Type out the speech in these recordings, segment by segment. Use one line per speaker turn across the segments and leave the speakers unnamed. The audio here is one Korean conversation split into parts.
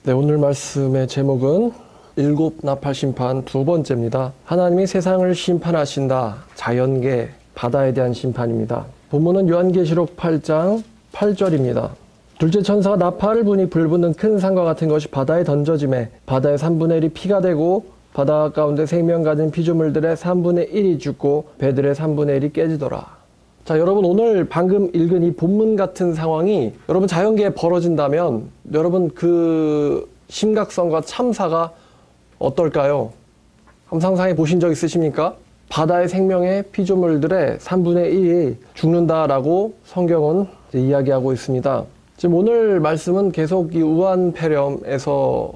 네, 오늘 말씀의 제목은 일곱 나팔 심판 두 번째입니다. 하나님이 세상을 심판하신다. 자연계, 바다에 대한 심판입니다. 본문은 요한계시록 8장 8절입니다. 둘째 천사가 나팔을 부니 불붙는 큰 산과 같은 것이 바다에 던져지매 바다의 3분의 1이 피가 되고 바다 가운데 생명 가진 피조물들의 3분의 1이 죽고 배들의 3분의 1이 깨지더라. 자, 여러분, 오늘 방금 읽은 이 본문 같은 상황이 여러분 자연계에 벌어진다면 여러분 그 심각성과 참사가 어떨까요? 한번 상상해 보신 적 있으십니까? 바다의 생명의 피조물들의 3분의 1이 죽는다라고 성경은 이야기하고 있습니다. 지금 오늘 말씀은 계속 이 우한폐렴에서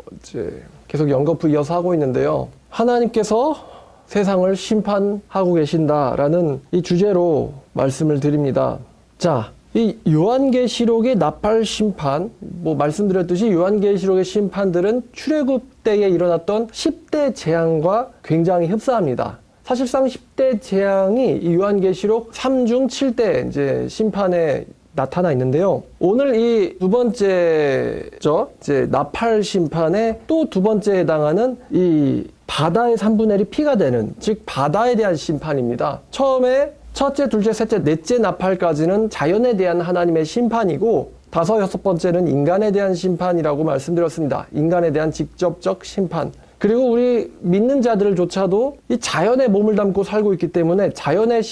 계속 연거푸 이어서 하고 있는데요. 하나님께서 세상을 심판하고 계신다라는 이 주제로 말씀을 드립니다. 자, 이 요한계시록의 나팔 심판, 말씀드렸듯이 요한계시록의 심판들은 출애굽 때에 일어났던 10대 재앙과 굉장히 흡사합니다. 사실상 10대 재앙이 이 요한계시록 3중 7대 이제 심판에 나타나 있는데요. 오늘 이 두 번째죠. 이제 나팔 심판의 또 두 번째에 해당하는 이 바다의 3분의 1이 피가 되는, 즉 바다에 대한 심판입니다. 처음에 첫째, 둘째, 셋째, 넷째 나팔까지는 자연에 대한 하나님의 심판이고 다섯, 여섯 번째는 인간에 대한 심판이라고 말씀드렸습니다. 인간에 대한 직접적 심판. 그리고 우리 믿는 자들조차도 이 자연에 몸을 담고 살고 있기 때문에 자연의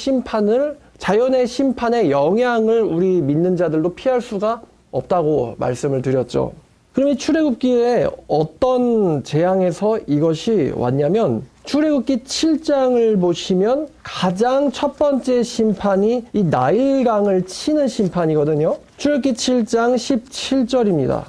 심판의 영향을 우리 믿는 자들도 피할 수가 없다고 말씀을 드렸죠. 그럼 이 출애굽기에 어떤 재앙에서 이것이 왔냐면 출애굽기 7장을 보시면 가장 첫 번째 심판이 이 나일강을 치는 심판이거든요. 출애굽기 7장 17절입니다.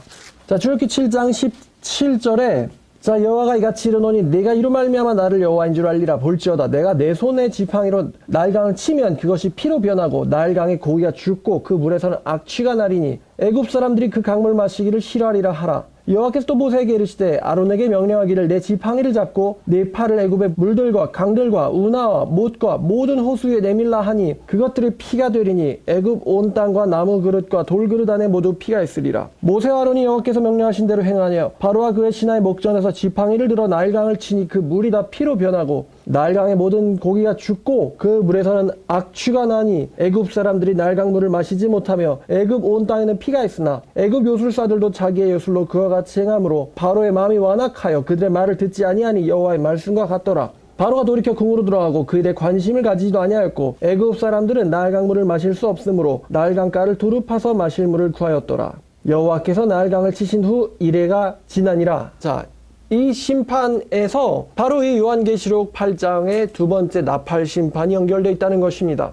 자, 출애굽기 7장 17절에 자, 여호와가 이같이 이르노니 내가 이로 말미암아 나를 여호와인 줄 알리라. 볼지어다 내가 내 손의 지팡이로 나일강을 치면 그것이 피로 변하고 나일강의 고기가 죽고 그 물에서는 악취가 나리니 애굽 사람들이 그 강물 마시기를 싫어하리라 하라. 여호와께서 또 모세에게 이르시되 아론에게 명령하기를 내 지팡이를 잡고 네 팔을 애굽의 물들과 강들과 운하와 못과 모든 호수 위에 내밀라 하니 그것들이 피가 되리니 애굽 온 땅과 나무 그릇과 돌 그릇 안에 모두 피가 있으리라. 모세와 아론이 여호와께서 명령하신 대로 행하여 바로와 그의 신하의 목전에서 지팡이를 들어 나일강을 치니 그 물이 다 피로 변하고 나일강의 모든 고기가 죽고 그 물에서는 악취가 나니 애굽 사람들이 나일강 물을 마시지 못하며 애굽 온 땅에는 피가 있으나 애굽 요술사들도 자기의 요술로 그와 같이 행함으로 바로의 마음이 완악하여 그들의 말을 듣지 아니하니 여호와의 말씀과 같더라. 바로가 돌이켜 궁으로 들어가고 그 일에 관심을 가지지도 아니하였고 애굽 사람들은 나일강 물을 마실 수 없으므로 나일강가를 두루 파서 마실 물을 구하였더라. 여호와께서 나일강을 치신 후 이래가 지나니라. 자, 이 심판에서 바로 이 요한계시록 8장의 두 번째 나팔 심판이 연결되어 있다는 것입니다.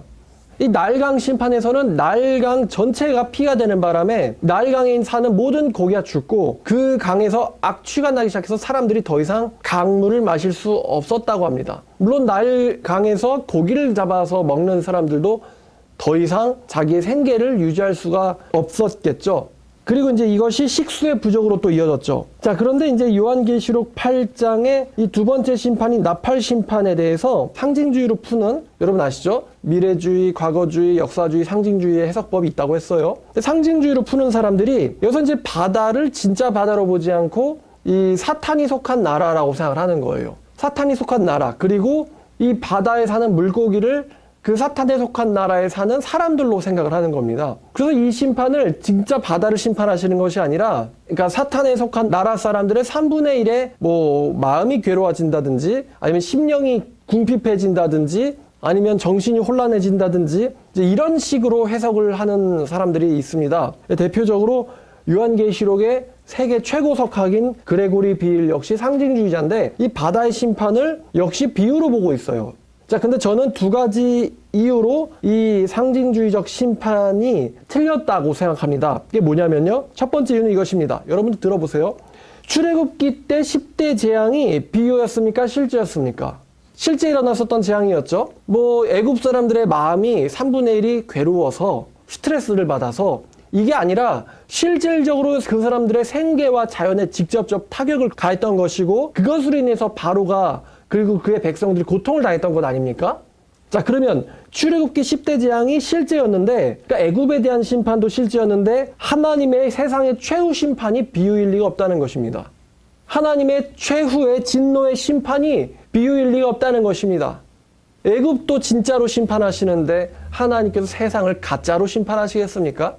이 나일강 심판에서는 나일강 전체가 피가 되는 바람에 나일강에 사는 모든 고기가 죽고 그 강에서 악취가 나기 시작해서 사람들이 더 이상 강물을 마실 수 없었다고 합니다. 물론 나일강에서 고기를 잡아서 먹는 사람들도 더 이상 자기의 생계를 유지할 수가 없었겠죠. 그리고 이제 이것이 식수의 부족으로 또 이어졌죠. 자, 그런데 이제 요한계시록 8장의 이 두 번째 심판인 나팔 심판에 대해서 상징주의로 푸는, 여러분 아시죠? 미래주의, 과거주의, 역사주의, 상징주의의 해석법이 있다고 했어요. 근데 상징주의로 푸는 사람들이 여기서 이제 바다를 진짜 바다로 보지 않고 이 사탄이 속한 나라라고 생각을 하는 거예요. 사탄이 속한 나라, 그리고 이 바다에 사는 물고기를 그 사탄에 속한 나라에 사는 사람들로 생각을 하는 겁니다. 그래서 이 심판을 진짜 바다를 심판하시는 것이 아니라, 그러니까 사탄에 속한 나라 사람들의 3분의 1의 마음이 괴로워진다든지, 아니면 심령이 궁핍해진다든지, 아니면 정신이 혼란해진다든지, 이제 이런 식으로 해석을 하는 사람들이 있습니다. 대표적으로 요한계시록의 세계 최고 석학인 그레고리 비일 역시 상징주의자인데, 이 바다의 심판을 역시 비유로 보고 있어요. 자, 근데 저는 두 가지 이유로 이 상징주의적 심판이 틀렸다고 생각합니다. 이게 뭐냐면요. 첫 번째 이유는 이것입니다. 여러분들 들어보세요. 출애굽기 때 10대 재앙이 비유였습니까? 실제였습니까? 실제 일어났었던 재앙이었죠. 애굽 사람들의 마음이 3분의 1이 괴로워서 스트레스를 받아서 이게 아니라 실질적으로 그 사람들의 생계와 자연에 직접적 타격을 가했던 것이고 그것으로 인해서 바로가 그리고 그의 백성들이 고통을 당했던 것 아닙니까? 자, 그러면 출애굽기 10대 재앙이 실제였는데, 그러니까 애굽에 대한 심판도 실제였는데 하나님의 세상의 최후 심판이 비유일 리가 없다는 것입니다. 하나님의 최후의 진노의 심판이 비유일 리가 없다는 것입니다. 애굽도 진짜로 심판하시는데 하나님께서 세상을 가짜로 심판하시겠습니까?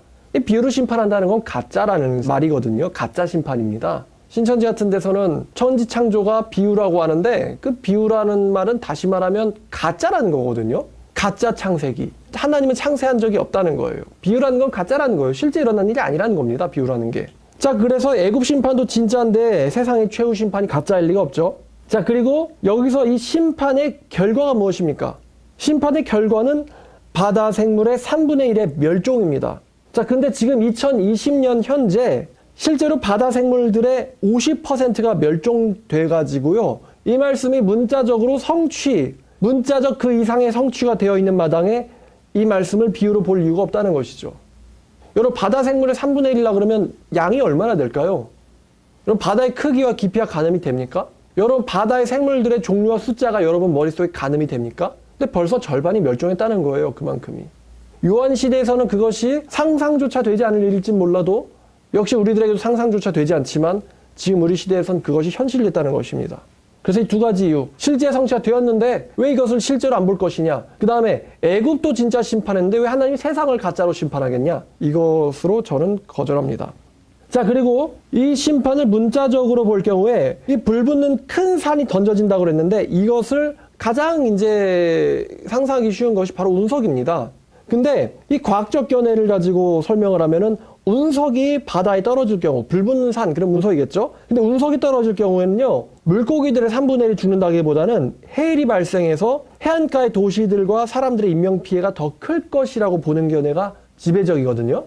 비유로 심판한다는 건 가짜라는 말이거든요. 가짜 심판입니다. 신천지 같은 데서는 천지 창조가 비유라고 하는데 그 비유라는 말은 다시 말하면 가짜라는 거거든요. 가짜 창세기. 하나님은 창세한 적이 없다는 거예요. 비유라는 건 가짜라는 거예요. 실제 일어난 일이 아니라는 겁니다. 비유라는 게. 자, 그래서 애굽 심판도 진짜인데 세상의 최후 심판이 가짜일 리가 없죠. 자, 그리고 여기서 이 심판의 결과가 무엇입니까? 심판의 결과는 바다 생물의 3분의 1의 멸종입니다. 자, 근데 지금 2020년 현재 실제로 바다 생물들의 50%가 멸종돼 가지고요. 이 말씀이 문자적으로 문자적 그 이상의 성취가 되어 있는 마당에 이 말씀을 비유로 볼 이유가 없다는 것이죠. 여러분, 바다 생물의 3분의 1이라 그러면 양이 얼마나 될까요? 여러분, 바다의 크기와 깊이가 가늠이 됩니까? 여러분, 바다의 생물들의 종류와 숫자가 여러분 머릿속에 가늠이 됩니까? 근데 벌써 절반이 멸종했다는 거예요. 그만큼이. 요한시대에서는 그것이 상상조차 되지 않을 일일지 몰라도 역시 우리들에게도 상상조차 되지 않지만 지금 우리 시대에선 그것이 현실됐다는 것입니다. 그래서 이 두 가지 이유. 실제 성취가 되었는데 왜 이것을 실제로 안 볼 것이냐. 그 다음에 애굽도 진짜 심판했는데 왜 하나님이 세상을 가짜로 심판하겠냐. 이것으로 저는 거절합니다. 자, 그리고 이 심판을 문자적으로 볼 경우에 이 불붙는 큰 산이 던져진다고 그랬는데 이것을 가장 이제 상상하기 쉬운 것이 바로 운석입니다. 근데 이 과학적 견해를 가지고 설명을 하면은 운석이 바다에 떨어질 경우, 불붙는 산, 그럼 운석이겠죠? 근데 운석이 떨어질 경우에는요, 물고기들의 3분의 1이 죽는다기보다는 해일이 발생해서 해안가의 도시들과 사람들의 인명피해가 더 클 것이라고 보는 견해가 지배적이거든요.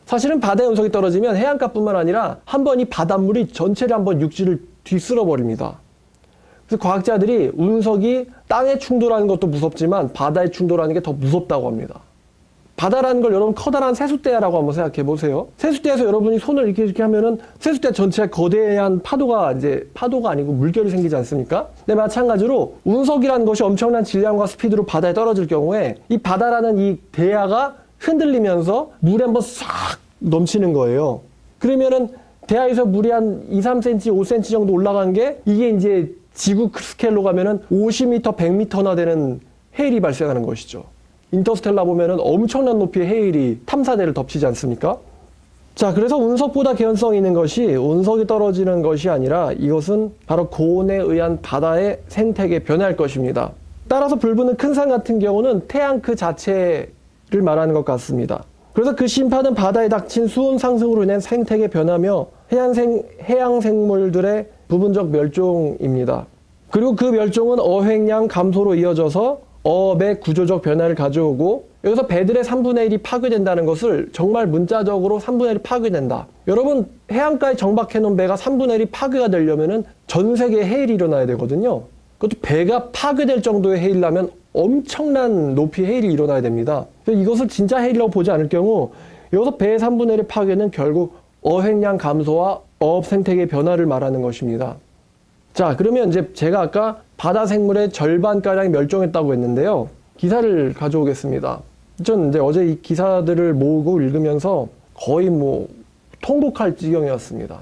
사실은 바다에 운석이 떨어지면 해안가뿐만 아니라 한번 이 바닷물이 전체를 한번 육지를 뒤쓸어 버립니다. 그래서 과학자들이 운석이 땅에 충돌하는 것도 무섭지만 바다에 충돌하는 게 더 무섭다고 합니다. 바다라는 걸 여러분 커다란 세숫대야라고 한번 생각해 보세요. 세숫대에서 여러분이 손을 이렇게 하면은 세숫대 전체에 거대한 파도가 아니고 물결이 생기지 않습니까? 네, 마찬가지로 운석이라는 것이 엄청난 질량과 스피드로 바다에 떨어질 경우에 이 바다라는 이 대야가 흔들리면서 물에 한번 싹 넘치는 거예요. 그러면은 대야에서 물이 한 2, 3cm, 5cm 정도 올라간 게 이게 이제 지구 스케일로 가면은 50m, 100m나 되는 해일이 발생하는 것이죠. 인터스텔라 보면은 엄청난 높이의 해일이 탐사대를 덮치지 않습니까? 자, 그래서 운석보다 개연성이 있는 것이 운석이 떨어지는 것이 아니라 이것은 바로 고온에 의한 바다의 생태계 변화일 것입니다. 따라서 불붙는 큰 산 같은 경우는 태양 그 자체를 말하는 것 같습니다. 그래서 그 심판은 바다에 닥친 수온 상승으로 인한 생태계 변화며 해양 생물들의 부분적 멸종입니다. 그리고 그 멸종은 어획량 감소로 이어져서 어업의 구조적 변화를 가져오고 여기서 배들의 3분의 1이 파괴된다는 것을 정말 문자적으로 3분의 1이 파괴된다. 여러분, 해안가에 정박해놓은 배가 3분의 1이 파괴가 되려면은 전 세계에 해일이 일어나야 되거든요. 그것도 배가 파괴될 정도의 해일 나면 엄청난 높이의 해일이 일어나야 됩니다. 그래서 이것을 진짜 해일이라고 보지 않을 경우 여기서 배의 3분의 1의 파괴는 결국 어획량 감소와 어업 생태계의 변화를 말하는 것입니다. 자, 그러면 이제 제가 아까 바다 생물의 절반가량이 멸종했다고 했는데요. 기사를 가져오겠습니다. 전 이제 어제 이 기사들을 모으고 읽으면서 거의 통곡할 지경이었습니다.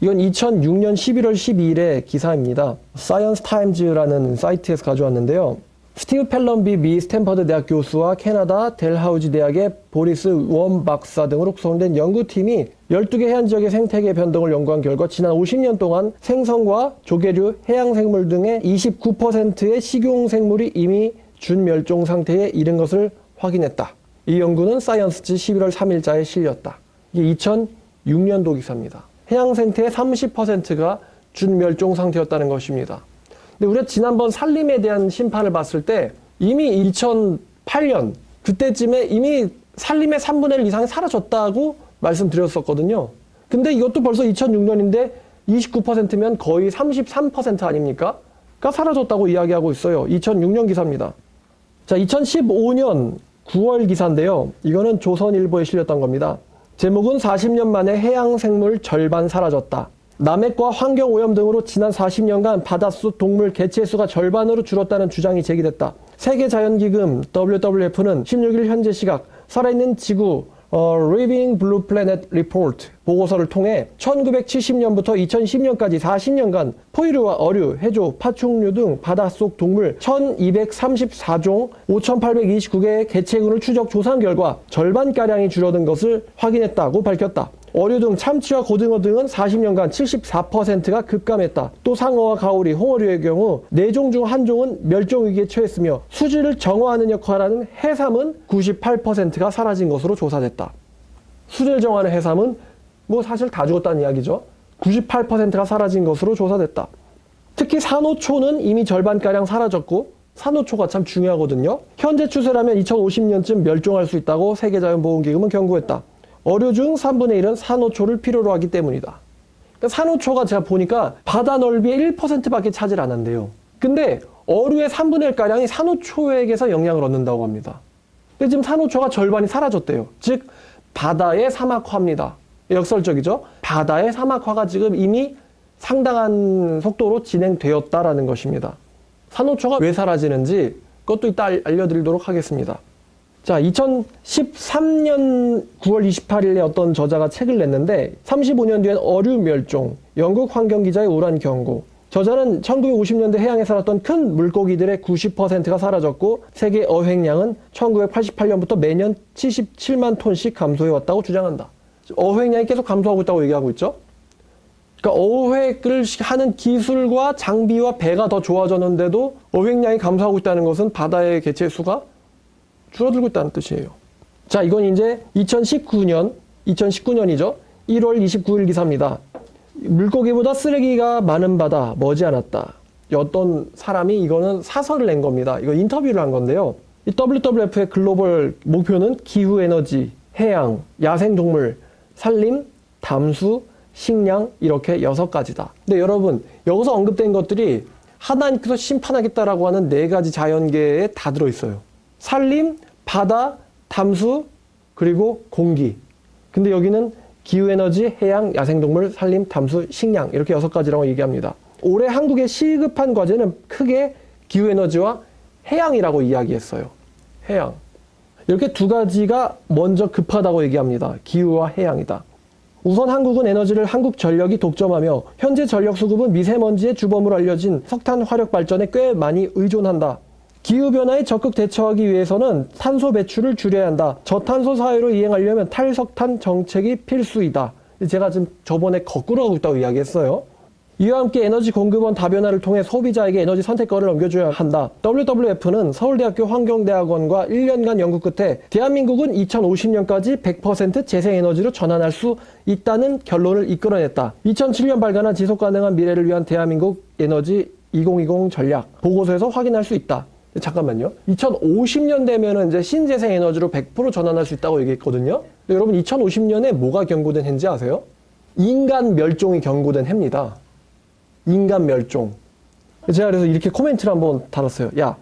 이건 2006년 11월 12일의 기사입니다. 사이언스 타임즈라는 사이트에서 가져왔는데요. 스티브 펠럼비 미 스탠퍼드 대학 교수와 캐나다 델하우지 대학의 보리스 원 박사 등으로 구성된 연구팀이 12개 해안 지역의 생태계 변동을 연구한 결과 지난 50년 동안 생선과 조개류, 해양생물 등의 29%의 식용생물이 이미 준멸종 상태에 이른 것을 확인했다. 이 연구는 사이언스지 11월 3일자에 실렸다. 이게 2006년도 기사입니다. 해양생태의 30%가 준멸종 상태였다는 것입니다. 근데 우리가 지난번 산림에 대한 심판을 봤을 때 이미 2008년 그때쯤에 이미 산림의 3분의 1 이상이 사라졌다고 말씀드렸었거든요. 근데 이것도 벌써 2006년인데 29%면 거의 33% 아닙니까? 가 사라졌다고 이야기하고 있어요. 2006년 기사입니다. 자, 2015년 9월 기사인데요. 이거는 조선일보에 실렸던 겁니다. 제목은 40년 만에 해양생물 절반 사라졌다. 남핵과 환경오염 등으로 지난 40년간 바닷속 동물 개체수가 절반으로 줄었다는 주장이 제기됐다. 세계자연기금 WWF는 16일 현재 시각 살아있는 지구 Living Blue Planet Report 보고서를 통해 1970년부터 2010년까지 40년간 포유류와 어류, 해조, 파충류 등 바닷속 동물 1234종 5829개의 개체군을 추적 조사한 결과 절반가량이 줄어든 것을 확인했다고 밝혔다. 어류 등 참치와 고등어 등은 40년간 74%가 급감했다. 또 상어와 가오리, 홍어류의 경우 4종 중 1종은 멸종위기에 처했으며 수질을 정화하는 역할을 하는 해삼은 98%가 사라진 것으로 조사됐다. 수질 정화하는 해삼은 뭐 사실 다 죽었다는 이야기죠. 98%가 사라진 것으로 조사됐다. 특히 산호초는 이미 절반가량 사라졌고 산호초가 참 중요하거든요. 현재 추세라면 2050년쯤 멸종할 수 있다고 세계자연보건기금은 경고했다. 어류 중 3분의 1은 산호초를 필요로 하기 때문이다. 그러니까 산호초가 제가 보니까 바다 넓이의 1%밖에 차지를 안 한대요. 근데 어류의 3분의 1가량이 산호초에게서 영향을 얻는다고 합니다. 근데 지금 산호초가 절반이 사라졌대요. 즉 바다의 사막화입니다. 역설적이죠. 바다의 사막화가 지금 이미 상당한 속도로 진행되었다라는 것입니다. 산호초가 왜 사라지는지 그것도 이따 알려드리도록 하겠습니다. 자, 2013년 9월 28일에 어떤 저자가 책을 냈는데 35년 뒤엔 어류 멸종, 영국 환경기자의 우울한 경고. 저자는 1950년대 해양에 살았던 큰 물고기들의 90%가 사라졌고 세계 어획량은 1988년부터 매년 77만 톤씩 감소해왔다고 주장한다. 어획량이 계속 감소하고 있다고 얘기하고 있죠. 그러니까 어획을 하는 기술과 장비와 배가 더 좋아졌는데도 어획량이 감소하고 있다는 것은 바다의 개체 수가 줄어들고 있다는 뜻이에요. 자, 이건 이제 2019년이죠. 1월 29일 기사입니다. 물고기보다 쓰레기가 많은 바다 머지않았다. 어떤 사람이 이거는 사설을 낸 겁니다. 이거 인터뷰를 한 건데요. 이 WWF의 글로벌 목표는 기후에너지, 해양, 야생동물, 산림, 담수, 식량 이렇게 6가지다. 근데 여러분 여기서 언급된 것들이 하나님께서 심판하겠다라고 하는 4가지 자연계에 다 들어있어요. 산림, 바다, 담수, 그리고 공기. 근데 여기는 기후에너지, 해양, 야생동물, 산림, 담수, 식량 이렇게 6가지라고 얘기합니다. 올해 한국에 시급한 과제는 크게 기후에너지와 해양이라고 이야기했어요. 해양. 이렇게 2가지가 먼저 급하다고 얘기합니다. 기후와 해양이다. 우선 한국은 에너지를 한국전력이 독점하며 현재 전력 수급은 미세먼지의 주범으로 알려진 석탄 화력 발전에 꽤 많이 의존한다. 기후변화에 적극 대처하기 위해서는 탄소 배출을 줄여야 한다. 저탄소 사회로 이행하려면 탈석탄 정책이 필수이다. 제가 지금 저번에 거꾸로 하고 있다고 이야기했어요. 이와 함께 에너지 공급원 다변화를 통해 소비자에게 에너지 선택권을 넘겨줘야 한다. WWF는 서울대학교 환경대학원과 1년간 연구 끝에 대한민국은 2050년까지 100% 재생에너지로 전환할 수 있다는 결론을 이끌어냈다. 2007년 발간한 지속가능한 미래를 위한 대한민국 에너지 2020 전략 보고서에서 확인할 수 있다. 잠깐만요. 2050년 되면은 이제 신재생 에너지로 100% 전환할 수 있다고 얘기했거든요. 여러분 2050년에 뭐가 경고된 해인지 아세요? 인간 멸종이 경고된 해입니다. 인간 멸종. 제가 그래서 이렇게 코멘트를 한번 달았어요. 야,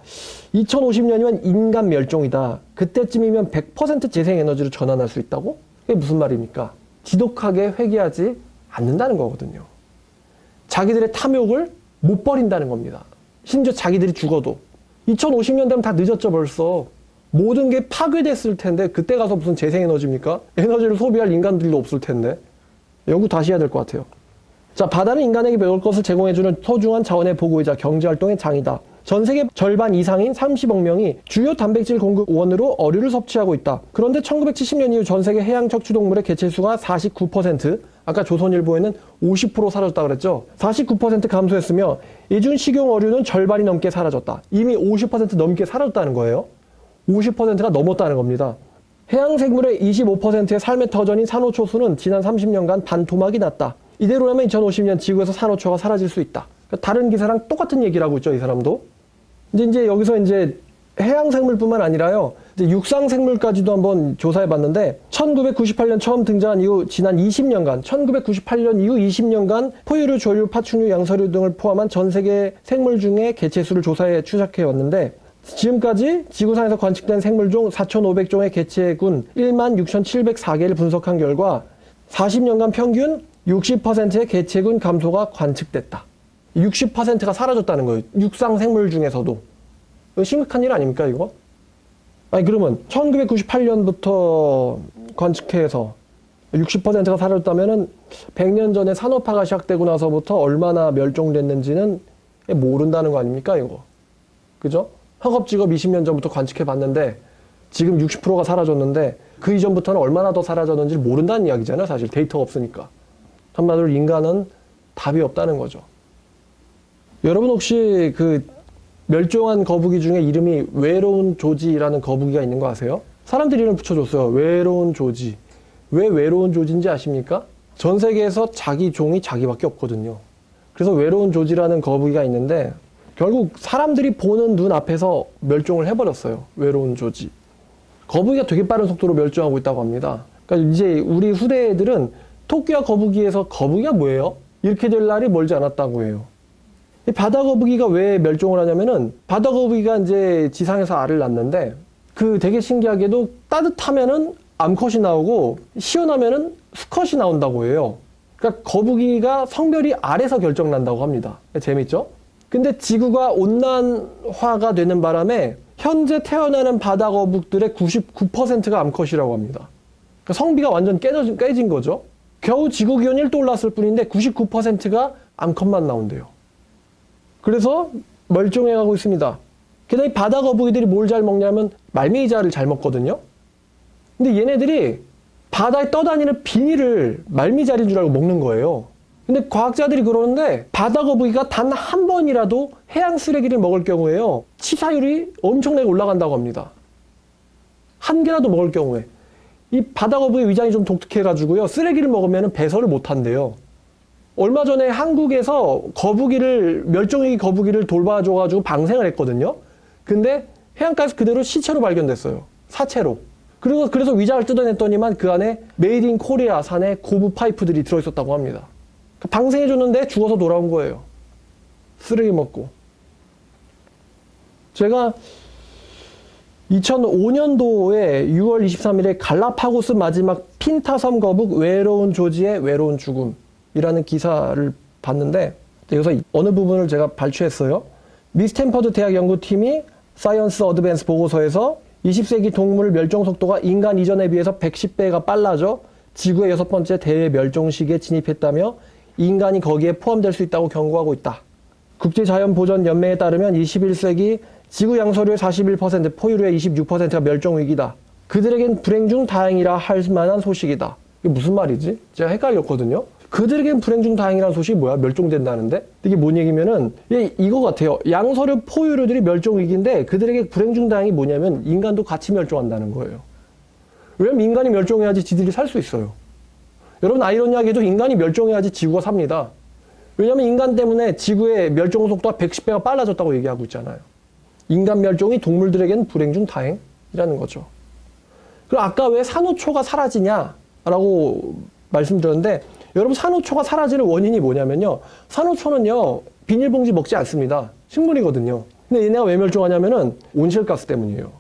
2050년이면 인간 멸종이다. 그때쯤이면 100% 재생 에너지로 전환할 수 있다고? 그게 무슨 말입니까? 지독하게 회귀하지 않는다는 거거든요. 자기들의 탐욕을 못 버린다는 겁니다. 심지어 자기들이 죽어도. 2050년 되면 다 늦었죠, 벌써. 모든 게 파괴됐을 텐데 그때 가서 무슨 재생에너지입니까? 에너지를 소비할 인간들도 없을 텐데. 연구 다시 해야 될 것 같아요. 자, 바다는 인간에게 먹을 것을 제공해주는 소중한 자원의 보고이자 경제활동의 장이다. 전 세계 절반 이상인 30억 명이 주요 단백질 공급원으로 어류를 섭취하고 있다. 그런데 1970년 이후 전 세계 해양 척추동물의 개체수가 49%, 아까 조선일보에는 50% 사라졌다 그랬죠. 49% 감소했으며 이중 식용 어류는 절반이 넘게 사라졌다. 이미 50% 넘게 사라졌다는 거예요. 50%가 넘었다는 겁니다. 해양 생물의 25%의 삶의 터전인 산호초 수는 지난 30년간 반토막이 났다. 이대로라면 2050년 지구에서 산호초가 사라질 수 있다. 그러니까 다른 기사랑 똑같은 얘기를 하고 있죠, 이 사람도. 이제 여기서 이제 해양 생물뿐만 아니라요, 이제 육상 생물까지도 한번 조사해 봤는데, 1998년 처음 등장한 이후 지난 20년간, 1998년 이후 20년간 포유류, 조류, 파충류, 양서류 등을 포함한 전 세계 생물 중에 개체수를 조사해 추적해 왔는데, 지금까지 지구상에서 관측된 생물 중 4,500종의 개체군 16,704개를 분석한 결과 40년간 평균 60%의 개체군 감소가 관측됐다. 60%가 사라졌다는 거예요. 육상 생물 중에서도. 이거 심각한 일 아닙니까, 이거? 아니, 그러면 1998년부터 관측해서 60%가 사라졌다면은 100년 전에 산업화가 시작되고 나서부터 얼마나 멸종됐는지는 모른다는 거 아닙니까, 이거? 그죠? 허겁지겁 20년 전부터 관측해 봤는데 지금 60%가 사라졌는데 그 이전부터는 얼마나 더 사라졌는지 모른다는 이야기잖아요, 사실. 데이터가 없으니까. 한마디로 인간은 답이 없다는 거죠. 여러분 혹시 그 멸종한 거북이 중에 이름이 외로운 조지라는 거북이가 있는 거 아세요? 사람들이 이름 붙여줬어요. 외로운 조지. 왜 외로운 조지인지 아십니까? 전 세계에서 자기 종이 자기밖에 없거든요. 그래서 외로운 조지라는 거북이가 있는데 결국 사람들이 보는 눈 앞에서 멸종을 해버렸어요. 외로운 조지. 거북이가 되게 빠른 속도로 멸종하고 있다고 합니다. 그러니까 이제 우리 후대 애들은 토끼와 거북이에서 거북이가 뭐예요? 이렇게 될 날이 멀지 않았다고 해요. 이 바다 거북이가 왜 멸종을 하냐면은 바다 거북이가 이제 지상에서 알을 낳는데 그 되게 신기하게도 따뜻하면은 암컷이 나오고 시원하면은 수컷이 나온다고 해요. 그러니까 거북이가 성별이 알에서 결정난다고 합니다. 재밌죠? 근데 지구가 온난화가 되는 바람에 현재 태어나는 바다 거북들의 99%가 암컷이라고 합니다. 그러니까 성비가 완전 깨진 거죠. 겨우 지구 기온 1도 올랐을 뿐인데 99%가 암컷만 나온대요. 그래서 멸종해가고 있습니다. 게다가 이 바다 거북이들이 뭘 잘 먹냐면 말미잘을 잘 먹거든요. 근데 얘네들이 바다에 떠다니는 비닐을 말미잘인 줄 알고 먹는 거예요. 근데 과학자들이 그러는데 바다 거북이가 단 한 번이라도 해양 쓰레기를 먹을 경우에요, 치사율이 엄청나게 올라간다고 합니다. 한 개라도 먹을 경우에. 이 바다 거북이 위장이 좀 독특해가지고요, 쓰레기를 먹으면 배설을 못 한대요. 얼마 전에 한국에서 멸종위기 거북이를 돌봐줘가지고 방생을 했거든요. 근데 해안가에서 그대로 시체로 발견됐어요. 사체로. 그래서 위장을 뜯어냈더니만 그 안에 메이드 인 코리아 산의 고무 파이프들이 들어있었다고 합니다. 방생해줬는데 죽어서 돌아온 거예요. 쓰레기 먹고. 제가 2005년도에 6월 23일에 갈라파고스 마지막 핀타섬 거북 외로운 조지의 외로운 죽음이라는 기사를 봤는데 여기서 어느 부분을 제가 발췌했어요. 미 스탠퍼드 대학 연구팀이 사이언스 어드밴스 보고서에서 20세기 동물 멸종 속도가 인간 이전에 비해서 110배가 빨라져 지구의 6번째 대멸종 시기에 진입했다며 인간이 거기에 포함될 수 있다고 경고하고 있다. 국제자연보전연맹에 따르면 21세기 지구 양서류의 41%, 포유류의 26%가 멸종 위기다. 그들에겐 불행 중 다행이라 할 만한 소식이다. 이게 무슨 말이지? 제가 헷갈렸거든요. 그들에겐 불행 중 다행이라는 소식이 뭐야? 멸종된다는데? 이게 뭔 얘기면은 이거 같아요. 양서류 포유류들이 멸종 위기인데 그들에게 불행 중 다행이 뭐냐면 인간도 같이 멸종한다는 거예요. 왜냐면 인간이 멸종해야지 지들이 살 수 있어요. 여러분 아이러니하게도 인간이 멸종해야지 지구가 삽니다. 왜냐면 인간 때문에 지구의 멸종 속도가 110배가 빨라졌다고 얘기하고 있잖아요. 인간 멸종이 동물들에게는 불행 중 다행이라는 거죠. 그럼 아까 왜 산호초가 사라지냐라고 말씀드렸는데 여러분 산호초가 사라지는 원인이 뭐냐면요. 산호초는요 비닐봉지 먹지 않습니다. 식물이거든요. 근데 얘네가 왜 멸종하냐면은 온실가스 때문이에요.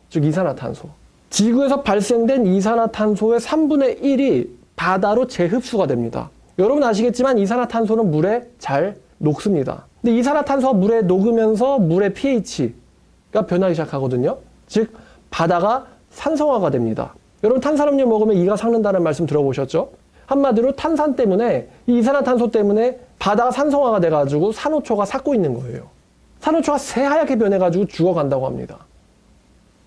즉 이산화탄소. 지구에서 발생된 이산화탄소의 3분의 1이 바다로 재흡수가 됩니다. 여러분 아시겠지만 이산화탄소는 물에 잘 녹습니다. 근데 이산화탄소가 물에 녹으면서 물의 pH가 변하기 시작하거든요. 즉 바다가 산성화가 됩니다. 여러분 탄산음료 먹으면 이가 삭는다는 말씀 들어보셨죠? 한마디로 탄산 때문에 이 이산화탄소 때문에 바다가 산성화가 돼가지고 산호초가 삭고 있는 거예요. 산호초가 새하얗게 변해가지고 죽어간다고 합니다.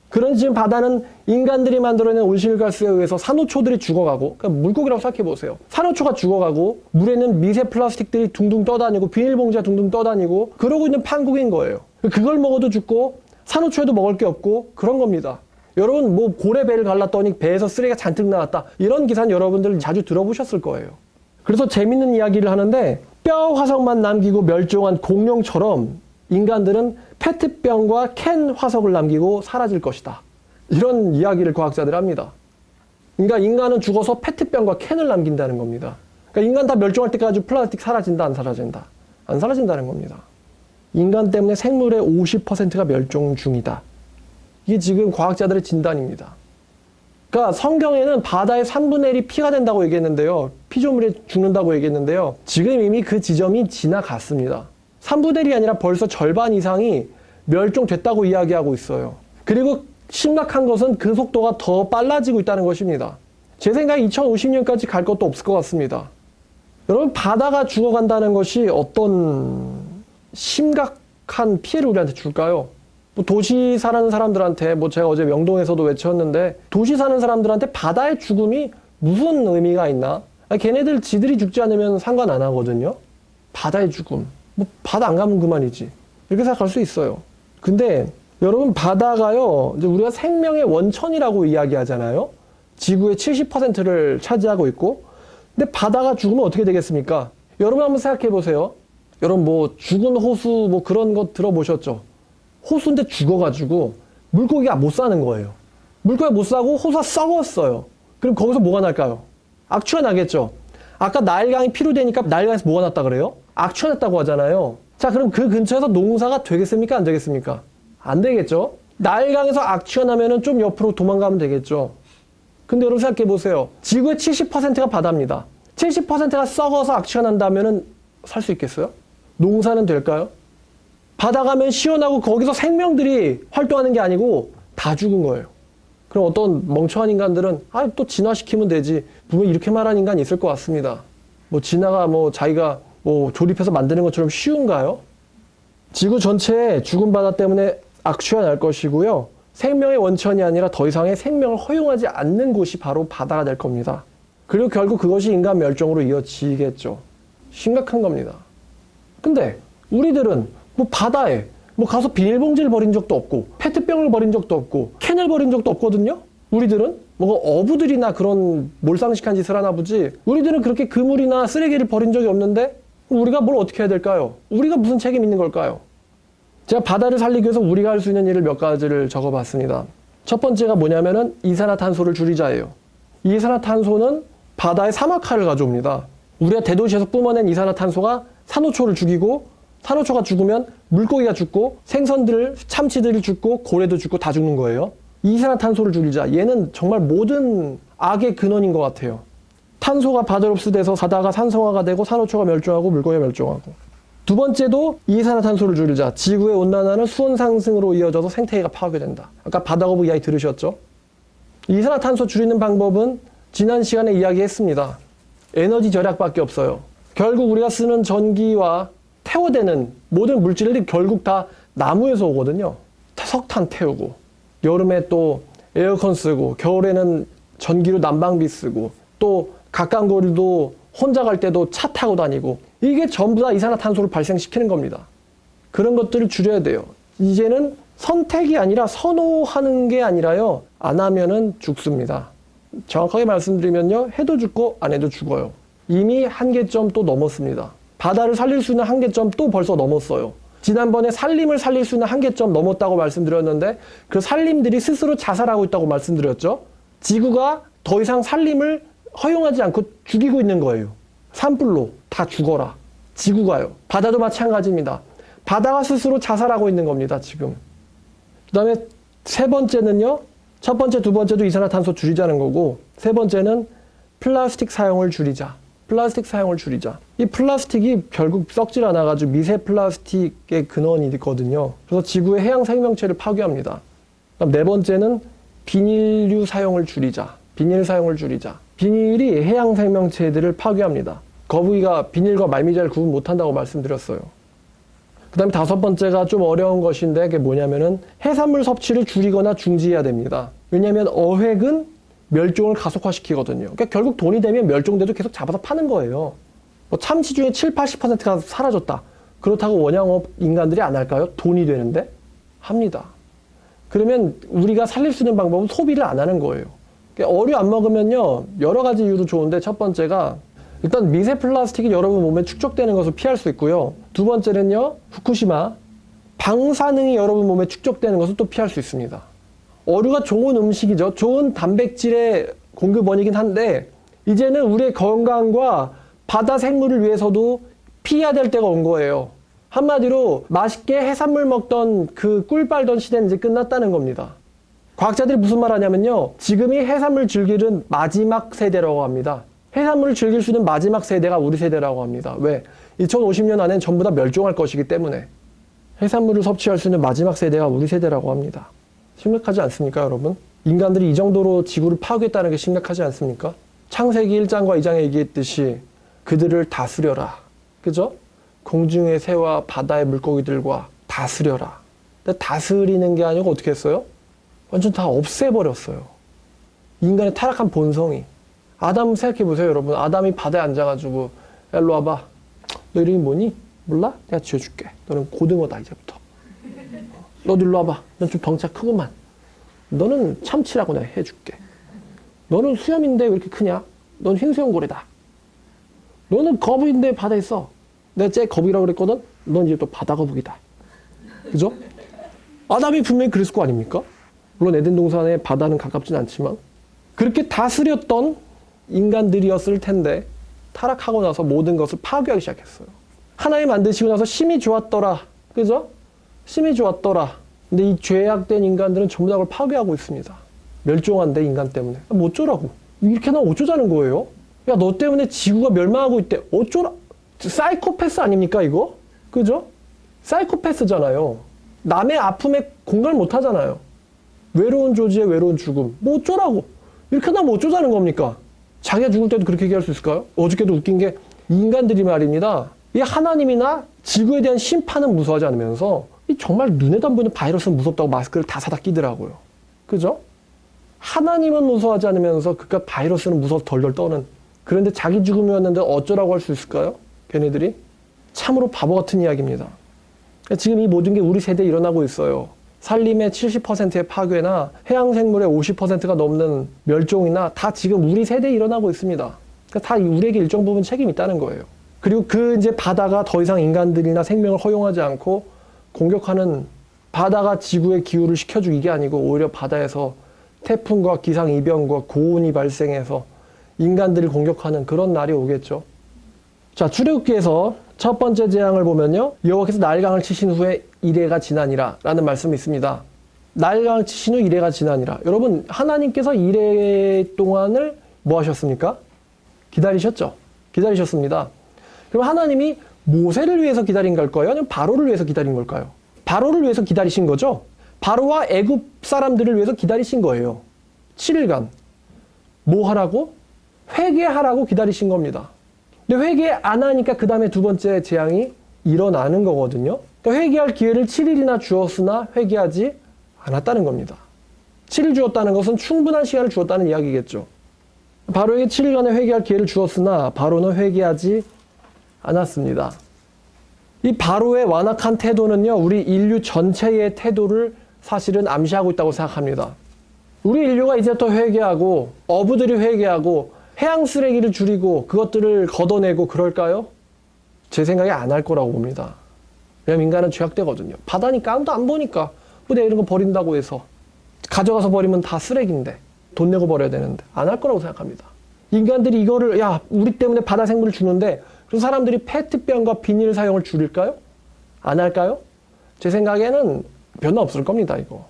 그런 지금 바다는 인간들이 만들어낸 온실가스에 의해서 산호초들이 죽어가고, 그러니까 물고기라고 생각해보세요. 산호초가 죽어가고 물에는 미세 플라스틱들이 둥둥 떠다니고 비닐봉지가 둥둥 떠다니고 그러고 있는 판국인 거예요. 그걸 먹어도 죽고 산호초에도 먹을 게 없고 그런 겁니다. 여러분 뭐 고래 배를 갈랐더니 배에서 쓰레기가 잔뜩 나왔다. 이런 기사는 여러분들 자주 들어보셨을 거예요. 그래서 재밌는 이야기를 하는데 뼈 화석만 남기고 멸종한 공룡처럼 인간들은 페트병과 캔 화석을 남기고 사라질 것이다. 이런 이야기를 과학자들이 합니다. 그러니까 인간은 죽어서 페트병과 캔을 남긴다는 겁니다. 그러니까 인간 다 멸종할 때까지 플라스틱 사라진다, 안 사라진다? 안 사라진다는 겁니다. 인간 때문에 생물의 50%가 멸종 중이다. 이게 지금 과학자들의 진단입니다. 그러니까 성경에는 바다의 3분의 1이 피가 된다고 얘기했는데요. 피조물에 죽는다고 얘기했는데요. 지금 이미 그 지점이 지나갔습니다. 3분의 1이 아니라 벌써 절반 이상이 멸종됐다고 이야기하고 있어요. 그리고 심각한 것은 그 속도가 더 빨라지고 있다는 것입니다. 제 생각에 2050년까지 갈 것도 없을 것 같습니다. 여러분, 바다가 죽어간다는 것이 어떤 심각한 피해를 우리한테 줄까요? 뭐 도시 사는 사람들한테, 뭐 제가 어제 명동에서도 외쳤는데, 도시 사는 사람들한테 바다의 죽음이 무슨 의미가 있나? 아니, 걔네들 지들이 죽지 않으면 상관 안 하거든요. 바다의 죽음. 뭐 바다 안 가면 그만이지. 이렇게 생각할 수 있어요. 근데 여러분, 바다가요, 이제 우리가 생명의 원천이라고 이야기하잖아요. 지구의 70%를 차지하고 있고, 근데 바다가 죽으면 어떻게 되겠습니까? 여러분 한번 생각해 보세요. 여러분 뭐 죽은 호수 뭐 그런 거 들어보셨죠? 호수인데 죽어가지고 물고기가 못 사는 거예요. 물고기가 못 사고 호수가 썩었어요. 그럼 거기서 뭐가 날까요? 악취가 나겠죠. 아까 나일강이 필요되니까 나일강에서 뭐가 났다 그래요? 악취가 났다고 하잖아요. 자, 그럼 그 근처에서 농사가 되겠습니까? 안 되겠습니까? 안 되겠죠. 나일강에서 악취가 나면은 좀 옆으로 도망가면 되겠죠. 근데 여러분 생각해 보세요. 지구의 70%가 바다입니다. 70%가 썩어서 악취가 난다면은 살 수 있겠어요? 농사는 될까요? 바다 가면 시원하고 거기서 생명들이 활동하는 게 아니고 다 죽은 거예요. 그럼 어떤 멍청한 인간들은 또 진화시키면 되지. 분명히 이렇게 말하는 인간이 있을 것 같습니다. 뭐 진화가 뭐 자기가 뭐 조립해서 만드는 것처럼 쉬운가요? 지구 전체에 죽은 바다 때문에 악취가 날 것이고요. 생명의 원천이 아니라 더 이상의 생명을 허용하지 않는 곳이 바로 바다가 될 겁니다. 그리고 결국 그것이 인간 멸종으로 이어지겠죠. 심각한 겁니다. 근데 우리들은 뭐 바다에 뭐 가서 비닐봉지를 버린 적도 없고 페트병을 버린 적도 없고 캔을 버린 적도 없거든요. 우리들은 뭐 어부들이나 그런 몰상식한 짓을 하나 보지, 우리들은 그렇게 그물이나 쓰레기를 버린 적이 없는데 우리가 뭘 어떻게 해야 될까요? 우리가 무슨 책임 있는 걸까요? 제가 바다를 살리기 위해서 우리가 할 수 있는 일을 몇 가지를 적어봤습니다. 첫 번째가 뭐냐면은 이산화탄소를 줄이자예요. 이산화탄소는 바다의 사막화를 가져옵니다. 우리가 대도시에서 뿜어낸 이산화탄소가 산호초를 죽이고, 산호초가 죽으면 물고기가 죽고 생선들, 참치들이 죽고 고래도 죽고 다 죽는 거예요. 이산화탄소를 줄이자. 얘는 정말 모든 악의 근원인 것 같아요. 탄소가 바다로 흡수돼서 바다가 산성화가 되고 산호초가 멸종하고 물고기가 멸종하고. 두 번째도 이산화탄소를 줄이자. 지구의 온난화는 수온 상승으로 이어져서 생태계가 파괴된다. 아까 바다거북 이야기 들으셨죠? 이산화탄소 줄이는 방법은 지난 시간에 이야기했습니다. 에너지 절약밖에 없어요. 결국 우리가 쓰는 전기와 태워대는 모든 물질들이 결국 다 나무에서 오거든요. 석탄 태우고, 여름에 또 에어컨 쓰고, 겨울에는 전기로 난방비 쓰고, 또 가까운거리도 혼자 갈 때도 차 타고 다니고, 이게 전부 다 이산화탄소를 발생시키는 겁니다. 그런 것들을 줄여야 돼요. 이제는 선택이 아니라 선호하는 게 아니라요, 안 하면은 죽습니다. 정확하게 말씀드리면요, 해도 죽고 안 해도 죽어요. 이미 한계점 또 넘었습니다. 바다를 살릴 수 있는 한계점 또 벌써 넘었어요. 지난번에 산림을 살릴 수 있는 한계점 넘었다고 말씀드렸는데, 그 산림들이 스스로 자살하고 있다고 말씀드렸죠. 지구가 더 이상 산림을 허용하지 않고 죽이고 있는 거예요. 산불로 다 죽어라. 지구가요. 바다도 마찬가지입니다. 바다가 스스로 자살하고 있는 겁니다, 지금. 그 다음에 세 번째는요, 첫 번째, 두 번째도 이산화탄소 줄이자는 거고, 세 번째는 플라스틱 사용을 줄이자. 플라스틱 사용을 줄이자. 이 플라스틱이 결국 썩질 않아가지고 미세 플라스틱의 근원이 있거든요. 그래서 지구의 해양 생명체를 파괴합니다. 그다음 네 번째는 비닐류 사용을 줄이자. 비닐 사용을 줄이자. 비닐이 해양 생명체들을 파괴합니다. 거북이가 비닐과 말미잘을 구분 못한다고 말씀드렸어요. 그 다음에 다섯 번째가 좀 어려운 것인데, 그게 뭐냐면은 해산물 섭취를 줄이거나 중지해야 됩니다. 왜냐하면 어획은 멸종을 가속화시키거든요. 그러니까 결국 돈이 되면 멸종돼도 계속 잡아서 파는 거예요. 뭐 참치 중에 7, 80%가 사라졌다. 그렇다고 원양업 인간들이 안 할까요? 돈이 되는데? 합니다. 그러면 우리가 살릴 수 있는 방법은 소비를 안 하는 거예요. 어류 안 먹으면요, 여러 가지 이유로 좋은데, 첫 번째가 일단 미세 플라스틱이 여러분 몸에 축적되는 것을 피할 수 있고요. 두 번째는요, 후쿠시마 방사능이 여러분 몸에 축적되는 것을 또 피할 수 있습니다. 어류가 좋은 음식이죠. 좋은 단백질의 공급원이긴 한데, 이제는 우리의 건강과 바다 생물을 위해서도 피해야 될 때가 온 거예요. 한마디로 맛있게 해산물 먹던 그 꿀 빨던 시대는 이제 끝났다는 겁니다. 과학자들이 무슨 말 하냐면요. 지금이 해산물 즐기는 마지막 세대라고 합니다. 해산물을 즐길 수 있는 마지막 세대가 우리 세대라고 합니다. 왜? 2050년 안엔 전부 다 멸종할 것이기 때문에. 해산물을 섭취할 수 있는 마지막 세대가 우리 세대라고 합니다. 심각하지 않습니까, 여러분? 인간들이 이 정도로 지구를 파괴했다는 게 심각하지 않습니까? 창세기 1장과 2장에 얘기했듯이 그들을 다스려라. 그죠? 공중의 새와 바다의 물고기들과 다스려라. 근데 다스리는 게 아니고 어떻게 했어요? 완전 다 없애버렸어요. 인간의 타락한 본성이. 아담 생각해보세요, 여러분. 아담이 바다에 앉아가지고 야, 일로 와봐. 너 이름이 뭐니? 몰라? 내가 지어줄게. 너는 고등어다 이제부터. 너도 일로 와봐. 넌 좀 덩치가 크구만. 너는 참치라고 내가 해줄게. 너는 수염인데 왜 이렇게 크냐? 넌 흰수염고래다. 너는 거북인데 바다에 있어. 내가 쟤 거북이라고 그랬거든? 넌 이제 또 바다 거북이다. 그죠? 아담이 분명히 그랬을 거 아닙니까? 물론 에덴 동산에 바다는 가깝진 않지만 그렇게 다스렸던 인간들이었을 텐데 타락하고 나서 모든 것을 파괴하기 시작했어요. 하나님 만드시고 나서 심히 좋았더라. 그죠? 심히 좋았더라. 근데 이 죄악된 인간들은 전부 다 그걸 파괴하고 있습니다. 멸종한데 인간 때문에. 뭐 어쩌라고. 이렇게 나면 어쩌자는 거예요? 야, 너 때문에 지구가 멸망하고 있대. 어쩌라. 사이코패스 아닙니까 이거? 그죠? 사이코패스잖아요. 남의 아픔에 공감을 못 하잖아요. 외로운 조지의 외로운 죽음. 뭐 어쩌라고. 이렇게 나면 어쩌자는 겁니까? 자기가 죽을 때도 그렇게 얘기할 수 있을까요? 어저께도 웃긴 게 인간들이 말입니다. 이 하나님이나 지구에 대한 심판은 무서워하지 않으면서 이 정말 눈에도 안 보이는 바이러스는 무섭다고 마스크를 다 사다 끼더라고요. 그죠? 하나님은 무서워하지 않으면서 그깟 바이러스는 무서워서 덜덜 떠는. 그런데 자기 죽음이었는데 어쩌라고 할 수 있을까요? 걔네들이? 참으로 바보 같은 이야기입니다. 지금 이 모든 게 우리 세대에 일어나고 있어요. 산림의 70%의 파괴나 해양생물의 50%가 넘는 멸종이나 다 지금 우리 세대에 일어나고 있습니다. 그러니까 다 우리에게 일정 부분 책임이 있다는 거예요. 그리고 이제 바다가 더 이상 인간들이나 생명을 허용하지 않고 공격하는 바다가 지구의 기후를 식혀주고 이게 아니고 오히려 바다에서 태풍과 기상이변과 고온이 발생해서 인간들을 공격하는 그런 날이 오겠죠. 자, 출애굽기에서 첫 번째 재앙을 보면요. 여호와께서 나일강을 치신 후에 이래가 지나니라 라는 말씀이 있습니다. 나일강을 치신 후 이래가 지나니라. 여러분, 하나님께서 이래 동안을 뭐 하셨습니까? 기다리셨죠? 기다리셨습니다. 그럼 하나님이 모세를 위해서 기다린 걸까요? 아니면 바로를 위해서 기다린 걸까요? 바로를 위해서 기다리신 거죠? 바로와 애굽 사람들을 위해서 기다리신 거예요. 7일간. 뭐 하라고? 회개하라고 기다리신 겁니다. 근데 회개 안 하니까 그 다음에 두 번째 재앙이 일어나는 거거든요. 그러니까 회개할 기회를 7일이나 주었으나 회개하지 않았다는 겁니다. 7일 주었다는 것은 충분한 시간을 주었다는 이야기겠죠. 바로에게 7일간의 회개할 기회를 주었으나 바로는 회개하지 않았습니다. 이 바로의 완악한 태도는요, 우리 인류 전체의 태도를 사실은 암시하고 있다고 생각합니다. 우리 인류가 이제부터 회개하고 어부들이 회개하고 해양 쓰레기를 줄이고 그것들을 걷어내고 그럴까요? 제 생각에 안 할 거라고 봅니다. 왜냐면 인간은 죄악되거든요. 바다니까 아무도 안 보니까 뭐 내가 이런 거 버린다고 해서 가져가서 버리면 다 쓰레기인데 돈 내고 버려야 되는데 안 할 거라고 생각합니다. 인간들이 이거를 야 우리 때문에 바다 생물을 주는데 그럼 사람들이 페트병과 비닐 사용을 줄일까요? 안 할까요? 제 생각에는 변화 없을 겁니다. 이거.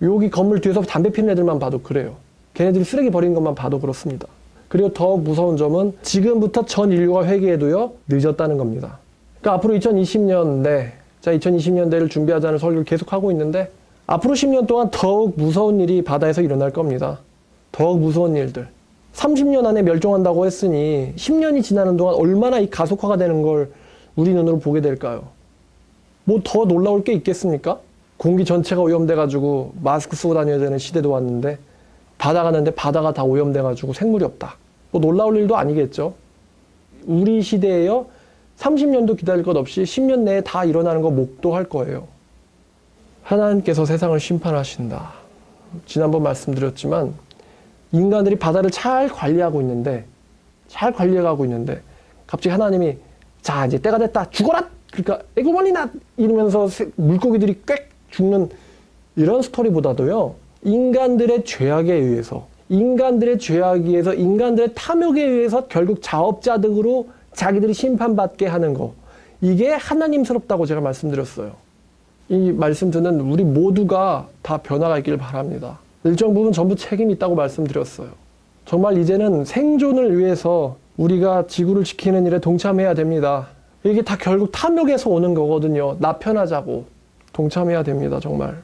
여기 건물 뒤에서 담배 피는 애들만 봐도 그래요. 걔네들이 쓰레기 버리는 것만 봐도 그렇습니다. 그리고 더 무서운 점은 지금부터 전 인류가 회개해도요 늦었다는 겁니다. 그러니까 앞으로 2020년대, 자 2020년대를 준비하자는 설교를 계속하고 있는데 앞으로 10년 동안 더욱 무서운 일이 바다에서 일어날 겁니다. 더욱 무서운 일들. 30년 안에 멸종한다고 했으니 10년이 지나는 동안 얼마나 이 가속화가 되는 걸 우리 눈으로 보게 될까요? 뭐 더 놀라울 게 있겠습니까? 공기 전체가 오염돼가지고 마스크 쓰고 다녀야 되는 시대도 왔는데 바다 가는데 바다가 다 오염돼가지고 생물이 없다. 뭐 놀라울 일도 아니겠죠. 우리 시대에요 30년도 기다릴 것 없이 10년 내에 다 일어나는 거 목도할 거예요. 하나님께서 세상을 심판하신다. 지난번 말씀드렸지만 인간들이 바다를 잘 관리하고 있는데 갑자기 하나님이 자 이제 때가 됐다 죽어라. 그러니까 에고머니나 이러면서 물고기들이 꽥 죽는 이런 스토리보다도요. 인간들의 죄악에 의해서 인간들의 탐욕에 의해서 결국 자업자득으로 자기들이 심판받게 하는 거. 이게 하나님스럽다고 제가 말씀드렸어요. 이 말씀 듣는 우리 모두가 다 변화가 있기를 바랍니다. 일정 부분 전부 책임이 있다고 말씀드렸어요. 정말 이제는 생존을 위해서 우리가 지구를 지키는 일에 동참해야 됩니다. 이게 다 결국 탐욕에서 오는 거거든요. 나 편하자고. 동참해야 됩니다, 정말.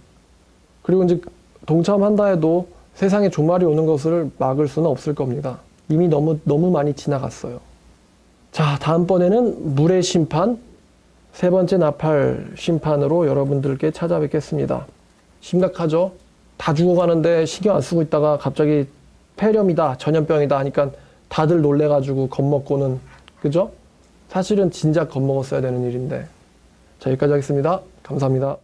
그리고 이제 동참한다 해도 세상에 종말이 오는 것을 막을 수는 없을 겁니다. 이미 너무 많이 지나갔어요. 자, 다음번에는 물의 심판, 세 번째 나팔 심판으로 여러분들께 찾아뵙겠습니다. 심각하죠? 다 죽어가는데 신경 안 쓰고 있다가 갑자기 폐렴이다, 전염병이다 하니까 다들 놀래가지고 겁먹고는, 그죠? 사실은 진작 겁먹었어야 되는 일인데. 자, 여기까지 하겠습니다. 감사합니다.